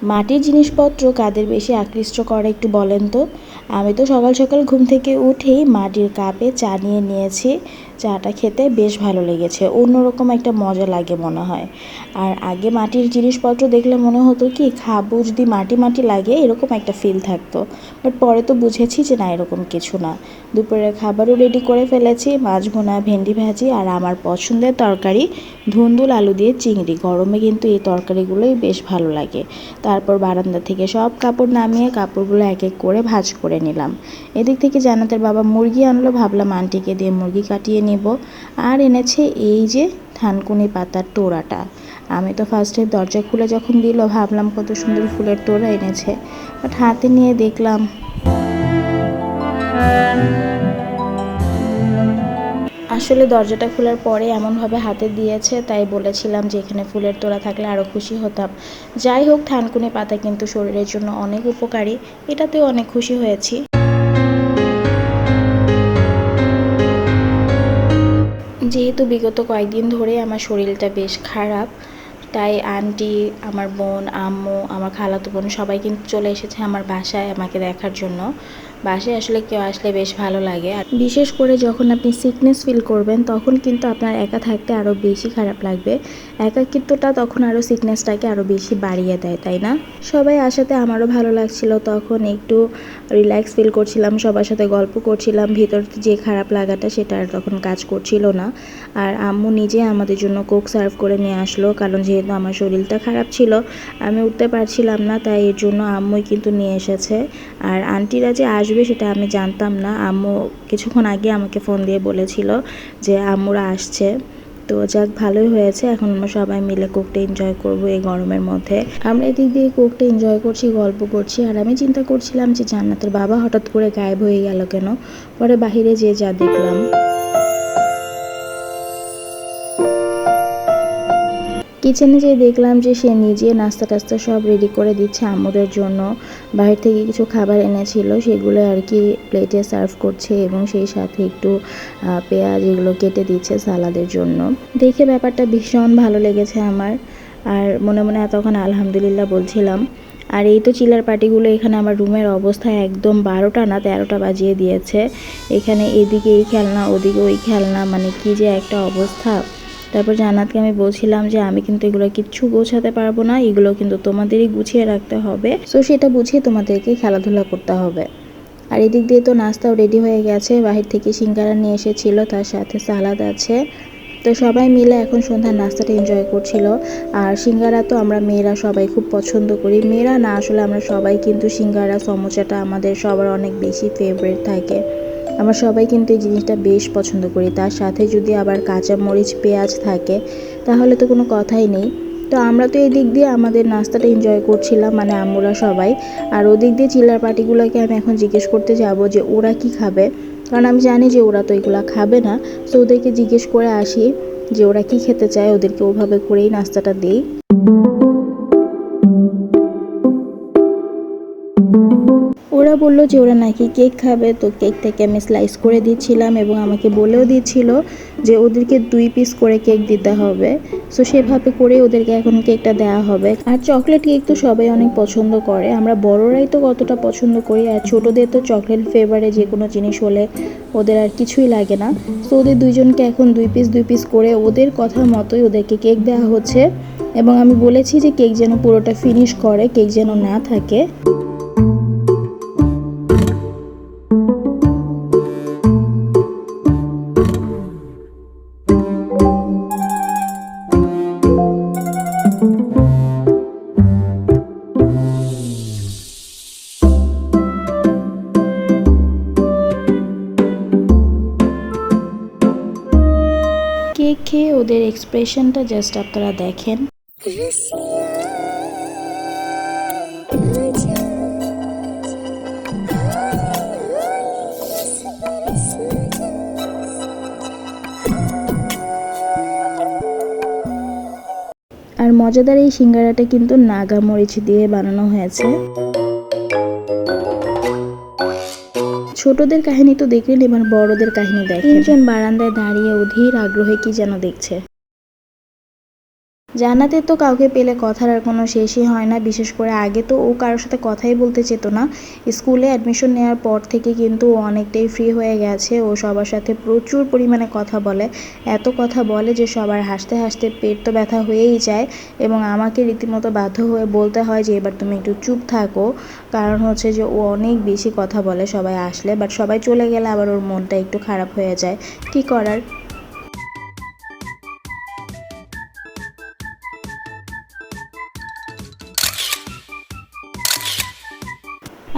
মাটির জিনিসপত্র কাদের বেশি আকৃষ্ট করে একটু বলেন তো? আমি তো সকাল সকাল ঘুম থেকে উঠেই মাটির কাপে চা নিয়ে নিয়েছি। চাটা খেতে বেশ ভালো লেগেছে, অন্যরকম একটা মজা লাগে মনে হয়। আর আগে মাটির জিনিসপত্র দেখলে মনে হতো কি খাবো যদি মাটি মাটি লাগে, এরকম একটা ফিল থাকতো। বাট পরে তো বুঝেছি যে না, এরকম কিছু না। দুপুরের খাবারও রেডি করে ফেলেছি, মাছ ভুনা, ভেন্ডি ভাজি আর আমার পছন্দের তরকারি ধুন্দুল আলু দিয়ে চিংড়ি। গরমে কিন্তু এই তরকারিগুলোই বেশ ভালো লাগে। তারপর বারান্দা থেকে সব কাপড় নামিয়ে কাপড়গুলো এক এক করে ভাঁজ করে নিলাম। এদিক থেকে জান্নাতের বাবা মুরগি আনলো, ভাবলাম আন্টিকে দিয়ে মুরগি কাটিয়ে নিব। আর এনেছে এই যে থানকুনি পাতার তোড়াটা। আমি তো ফার্স্টে দরজা খুলে যখন দিল ভাবলাম কত সুন্দর ফুলের তোড়া এনেছে, বাট হাতে নিয়ে দেখলাম আসলে দরজাটা খোলার পরে এমনভাবে হাতে দিয়েছে, তাই বলেছিলাম যে এখানে ফুলের তোড়া থাকলে আরও খুশি হতাম। যাই হোক, থানকুনি পাতা কিন্তু শরীরের জন্য অনেক উপকারী, এটাতেও অনেক খুশি হয়েছি। যেহেতু বিগত কয়েকদিন ধরে আমার শরীরটা বেশ খারাপ, তাই আন্টি, আমার বোন, আম্মু, আমার খালাতো বোন সবাই কিন্তু চলে এসেছে আমার বাসায় আমাকে দেখার জন্য। বাসায় আসলে কেউ আসলে বেশ ভালো লাগে। আর বিশেষ করে যখন আপনি সিকনেস ফিল করবেন তখন কিন্তু আপনার একা থাকতে আরও বেশি খারাপ লাগবে। একাকিত্বটা তখন আরও সিকনেসটাকে আরও বেশি বাড়িয়ে দেয়, তাই না? সবাই আসাতে আমারও ভালো লাগছিল, তখন একটু রিল্যাক্স ফিল করছিলাম, সবার সাথে গল্প করছিলাম। ভিতর যে খারাপ লাগাটা সেটা আর তখন কাজ করছিল না। আর আম্মু নিজে আমাদের জন্য কোক সার্ভ করে নিয়ে আসলো, কারণ যেহেতু আমার শরীরটা খারাপ ছিল, আমি উঠতে পারছিলাম না, তাই এর জন্য আম্মুই কিন্তু নিয়ে এসেছে। আর আন্টিরা যে আসবে সেটা আমি জানতাম না। আম্মু কিছুক্ষণ আগে আমাকে ফোন দিয়ে বলেছিল যে আম্মুরা আসছে। তো যাক, ভালোই হয়েছে। এখন আমরা সবাই মিলে কোকটা এনজয় করব এই গরমের মধ্যে। আমরা এদিক দিয়ে কোকটা এনজয় করছি, গল্প করছি। আর আমি চিন্তা করছিলাম যে জান্নাতের বাবা হঠাৎ করে গায়েব হয়ে গেল কেন। পরে বাহিরে যেয়ে যা দেখলাম, কিচেনে যেয়ে দেখলাম যে সে নিজে নাস্তা টাস্তা সব রেডি করে দিচ্ছে আম্মুদের জন্য। বাইরে থেকে কিছু খাবার এনেছিল, সেগুলো আর কি প্লেটে সার্ভ করছে এবং সেই সাথে একটু পেঁয়াজ এগুলো কেটে দিচ্ছে সালাদের জন্য। দেখে ব্যাপারটা ভীষণ ভালো লেগেছে আমার। আর মনে মনে তখন আলহামদুলিল্লাহ বলছিলাম। আর এই তো চিলার পাটিগুলো এখানে আমার রুমের অবস্থা একদম 12টা না 13টা বাজিয়ে দিয়েছে। এখানে এদিকে এই খেলনা, ওদিকে ওই খেলনা, মানে কি যে একটা অবস্থা। তারপর জান্নাতকে আমি বলছিলাম যে আমি কিন্তু এগুলো কিচ্ছু গোছাতে পারবো না, এগুলো কিন্তু তোমাদেরই গুছিয়ে রাখতে হবে। সো সেটা বুঝিয়ে তোমাদেরকে খেলাধুলা করতে হবে। আর এদিক দিয়ে তো নাস্তাও রেডি হয়ে গেছে, বাহির থেকে সিঙ্গারা নিয়ে এসেছিল, তার সাথে সালাদ আছে। তো সবাই মিলে এখন সন্ধ্যার নাস্তাটা এনজয় করছিল। আর সিঙ্গারা তো আমরা মেয়েরা সবাই খুব পছন্দ করি, মেয়েরা না আসলে আমরা সবাই কিন্তু সিঙ্গারা সমোসাটা আমাদের সবার অনেক বেশি ফেভারিট থাকে। আমরা সবাই কিন্তু এই জিনিসটা বেশ পছন্দ করি। তার সাথে যদি আবার কাঁচা মরিচ পেঁয়াজ থাকে তাহলে তো কোনো কথাই নেই। তো আমরা তো এই দিক দিয়ে আমাদের নাস্তাটা এনজয় করছিলাম, মানে আমরা সবাই। আর ওদিক দিয়ে চিল্লার পার্টিগুলোকে আমি এখন জিজ্ঞেস করতে যাব যে ওরা কি খাবে, কারণ আমি জানি যে ওরা তো এগুলো খাবে না। সো ওদেরকে জিজ্ঞেস করে আসি যে ওরা কি খেতে চায়, ওদেরকে ওভাবে করেই নাস্তাটা দিই। ওরা বললো যে ওরা নাকি কেক খাবে, তো কেকটাকে আমি স্লাইস করে দিচ্ছিলাম এবং আমাকে বলেও দিচ্ছিল যে ওদেরকে 2 পিস করে কেক দিতে হবে। সো সেভাবে করে ওদেরকে এখন কেকটা দেওয়া হবে। আর চকলেট কেক তো সবাই অনেক পছন্দ করে, আমরা বড়রাই তো কতটা পছন্দ করি, আর ছোটোদের তো চকলেট ফ্লেভারে যে কোনো জিনিস হলে ওদের আর কিছুই লাগে না। সো ওদের দুইজনকে এখন 2 পিস করে ওদের কথা মতোই ওদেরকে কেক দেওয়া হচ্ছে। এবং আমি বলেছি যে কেক যেন পুরোটা ফিনিশ করে, কেক যেন না থাকে। কেক খেয়ে ওদের এক্সপ্রেশনটা জাস্ট আপনারা দেখেন। আর মজাদার এই সিঙ্গারাটা কিন্তু নাগা মরিচ দিয়ে বানানো হয়েছে। ছোটদের কাহিনী তো দেখলেন, এবার বড়দের কাহিনী দেখেন। তিনজন বারান্দায় দাঁড়িয়ে অধীর আগ্রহে কি যেন দেখছে। জান্নাতের তো কাউকে পেলে কথার আর কোনো শেষই হয় না। বিশেষ করে আগে তো ও কারোর সাথে কথাই বলতে চেত না। স্কুলে অ্যাডমিশন নেওয়ার পর থেকে কিন্তু ও অনেকটাই ফ্রি হয়ে গেছে। ও সবার সাথে প্রচুর পরিমাণে কথা বলে, এত কথা বলে যে সবার হাসতে হাসতে পেট তো ব্যথা হয়েই যায় এবং আমাকে রীতিমতো বাধ্য হয়ে বলতে হয় যে এবার তুমি একটু চুপ থাকো। কারণ হচ্ছে যে ও অনেক বেশি কথা বলে সবাই আসলে, বাট সবাই চলে গেলে আবার ওর মনটা একটু খারাপ হয়ে যায়, কী করার।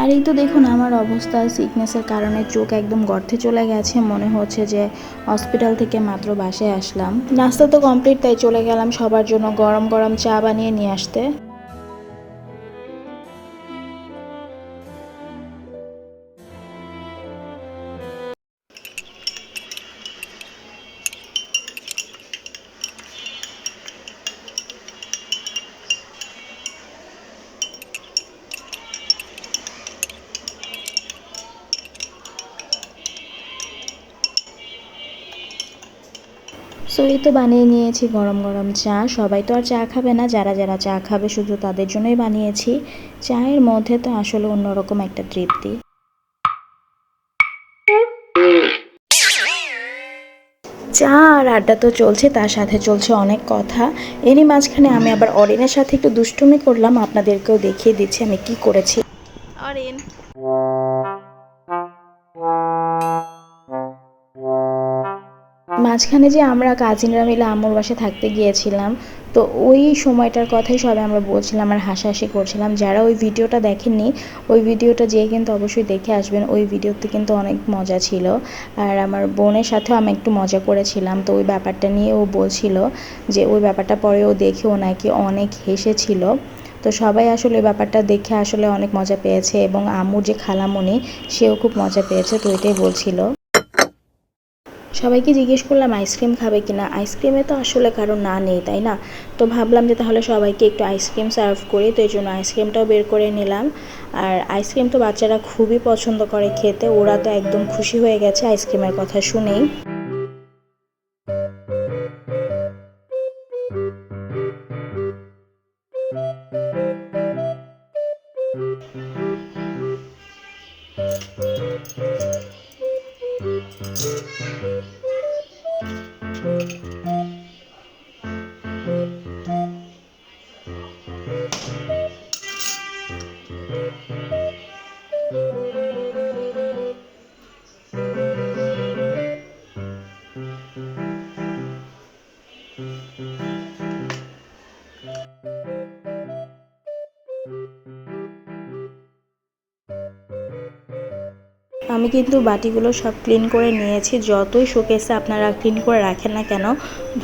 আর এই তো দেখুন আমার অবস্থা, সিকনেসের কারণে চোখ একদম গর্তে চলে গেছে, মনে হচ্ছে যে হসপিটাল থেকে মাত্র বাসায় আসলাম। নাস্তা তো কমপ্লিট, তাই চলে গেলাম সবার জন্য গরম গরম চা বানিয়ে নিয়ে আসতে। সো এই তো বানিয়ে নিয়েছি গরম গরম চা। সবাই তো আর চা খাবে না, যারা যারা চা খাবে শুধু তাদের জন্যই বানিয়েছি। চায়ের মধ্যে তো আসলে অন্যরকম একটা তৃপ্তি। চা আর আড্ডা তো চলছে, তার সাথে চলছে অনেক কথা। এরই মাঝখানে আমি আবার অরিনের সাথে একটু দুষ্টুমি করলাম, আপনাদেরকেও দেখিয়ে দিচ্ছি আমি কি করেছি। অরিন, মাঝখানে যে আমরা কাজিনরা মিলে আম্মুর বাসায় থাকতে গিয়েছিলাম, তো ওই সময়টার কথাই সবাই আমরা বলছিলাম আর হাসাহাসি করছিলাম। যারা ওই ভিডিওটা দেখেননি, ওই ভিডিওটা যেয়ে কিন্তু অবশ্যই দেখে আসবেন। ওই ভিডিওতে কিন্তু অনেক মজা ছিল। আর আমার বোনের সাথেও আমি একটু মজা করেছিলাম, তো ওই ব্যাপারটা নিয়ে ও বলছিল যে ওই ব্যাপারটা পরে ও দেখে ও নাকি অনেক হেসেছিল। তো সবাই আসলে ওই ব্যাপারটা দেখে আসলে অনেক মজা পেয়েছে এবং আম্মুর যে খালামণি সেও খুব মজা পেয়েছে, তো এটাই বলছিল। সবাইকে জিজ্ঞেস করলাম আইসক্রিম খাবে কিনা। আইসক্রিমে তো আসলে কারো না নেই, তাই না? তো ভাবলাম যে তাহলে সবাইকে একটু আইসক্রিম সার্ভ করি, তো এই জন্য আইসক্রিমটাও বের করে নিলাম। আর আইসক্রিম তো বাচ্চারা খুবই পছন্দ করে খেতে, ওরা তো একদম খুশি হয়ে গেছে আইসক্রিমের কথা শুনেই। আমি কিন্তু বাটিগুলো সব ক্লিন করে নিয়েছি। যতই শোকেসে আপনারা ক্লিন করে রাখেন না কেন,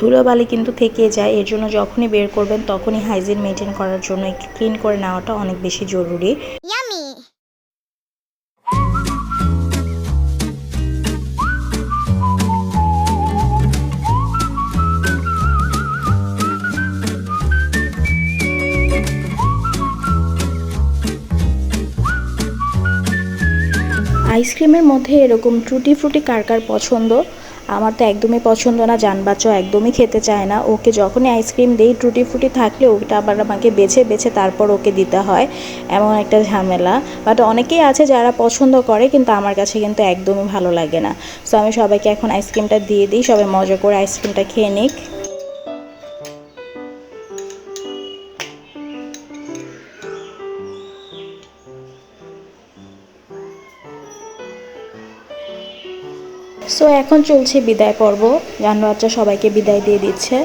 ধুলোবালি কিন্তু থেকে যায়। এর জন্য যখনই বের করবেন তখনই হাইজিন মেনটেন করার জন্য একটু ক্লিন করে নেওয়াটা অনেক বেশি জরুরি। আইসক্রিমের মধ্যে এরকম টুটি ফ্রুটি কার কার পছন্দ? আমার তো একদমই পছন্দ না, জান বাচ্চাও একদমই খেতে চায় না। ওকে যখনই আইসক্রিম দেই টুটি ফ্রুটি থাকলে ওটা আবার আমাকে বেছে বেছে তারপর ওকে দিতে হয়, এমন একটা ঝামেলা। বাট অনেকেই আছে যারা পছন্দ করে, কিন্তু আমার কাছে কিন্তু একদমই ভালো লাগে না। সো আমি সবাইকে এখন আইসক্রিমটা দিয়ে দিই, সবাই মজা করে আইসক্রিমটা খেয়ে নিক। সো এখন চলছে বিদায় পর্ব, জান বাচ্চা সবাইকে বিদায় দিয়ে দিচ্ছে।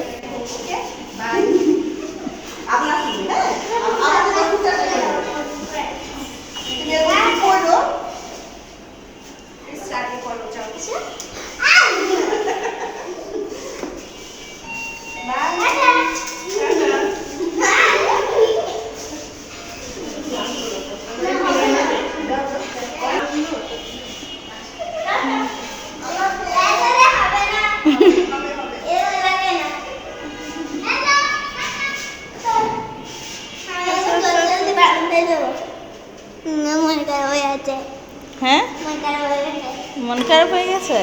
হ্যাঁ, মন খারাপ হয়ে গেছে।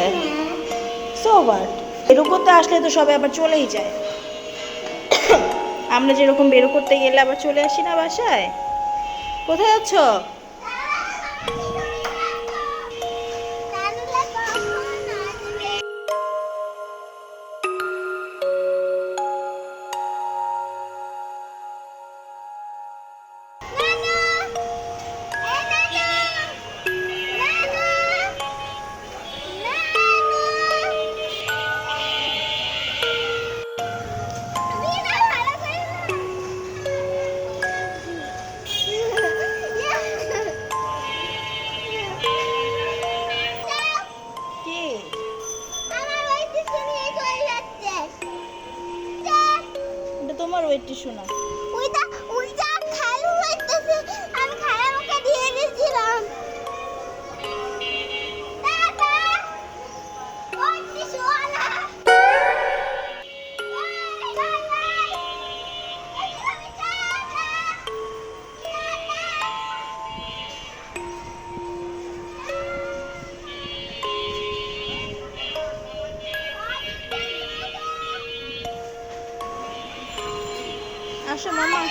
সো হোয়াট, এর উপর আসলে তো সবাই আবার চলেই যায়। আমরা যেরকম বেরো করতে গেলে আবার চলে আসি না বাসায়। কোথায় যাচ্ছ? তোমার ওয়েট টিস্যু না, ওইটা ওইটা খালু হইতেছে। আমি খালামুখে দিয়ে গেছিলাম। দাদা ওই টিস্যু আলা। আসো মামা।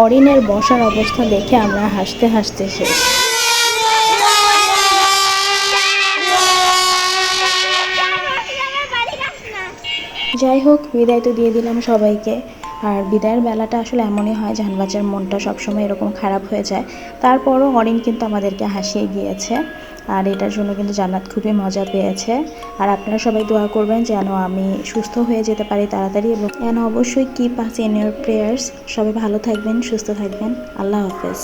অরিনের বসার অবস্থা দেখে আমরা হাসতে হাসতে শেষ। যাই হোক, বিদায় তো দিয়ে দিলাম সবাইকে। আর বিদায়ের বেলাটা আসলে এমনই হয়, জাহানবাজার মনটা সবসময় এরকম খারাপ হয়ে যায়। তারপরও অরিন কিন্তু আমাদেরকে হাসিয়ে গিয়েছে, আর এটার জন্য কিন্তু জান্নাত খুবই মজা পেয়েছে। আর আপনারা সবাই দোয়া করবেন যেন আমি সুস্থ হয়ে যেতে পারি তাড়াতাড়ি, এবং অবশ্যই keep us in your prayers. সবাই ভালো থাকবেন, সুস্থ থাকবেন। আল্লাহ হাফেজ।